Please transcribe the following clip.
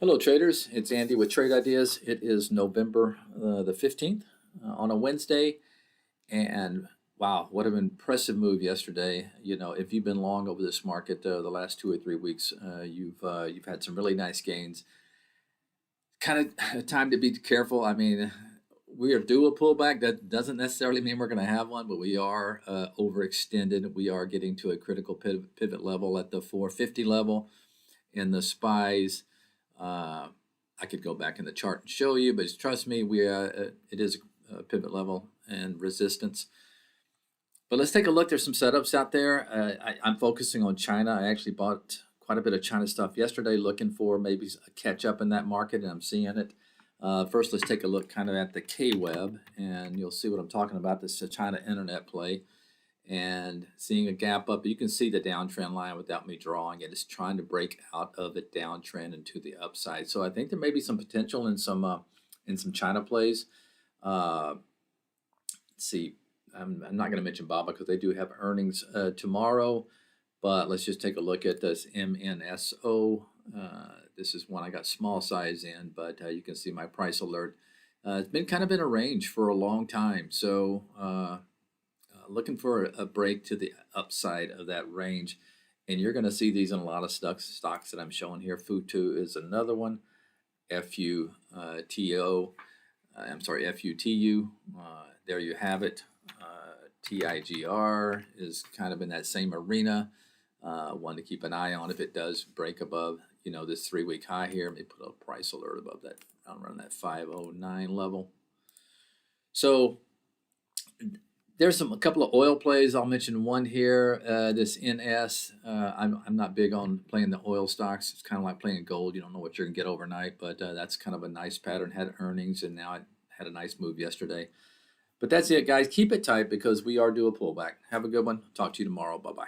Hello, traders. It's Andy with Trade Ideas. It is November the 15th on a Wednesday. And wow, what an impressive move yesterday. You know, if you've been long over this market the last 2 or 3 weeks, you've had some really nice gains. Kind of time to be careful. I mean, we are due a pullback. That doesn't necessarily mean we're going to have one, but we are overextended. We are getting to a critical pivot level at the 450 level in the SPYs. I could go back in the chart and show you, but trust me, it is a pivot level and resistance. But let's take a look. There's some setups out there. I'm focusing on China. I actually bought quite a bit of China stuff yesterday, looking for maybe a catch up in that market, and I'm seeing it. First, let's take a look kind of at the KWEB, and you'll see what I'm talking about. This is a China internet play, and seeing a gap up. You can see the downtrend line without me drawing it. It's trying to break out of the downtrend into the upside. So I think there may be some potential in some China plays. Let's see. I'm not going to mention Baba because they do have earnings tomorrow. But let's just take a look at this MNSO. This is one I got small size in, but you can see my price alert. It's been kind of in a range for a long time. So looking for a break to the upside of that range. And you're going to see these in a lot of stocks that I'm showing here. FUTU is another one. FUTO. FUTU. There you have it. TIGR is kind of in that same arena. One to keep an eye on if it does break above, this 3-week high here. Let me put a price alert above that, around that 509 level. So there's a couple of oil plays. I'll mention one here. This NS. I'm not big on playing the oil stocks. It's kind of like playing gold. You don't know what you're gonna get overnight, but that's kind of a nice pattern. Had earnings, and now it had a nice move yesterday. But that's it, guys. Keep it tight because we are due a pullback. Have a good one. Talk to you tomorrow. Bye-bye.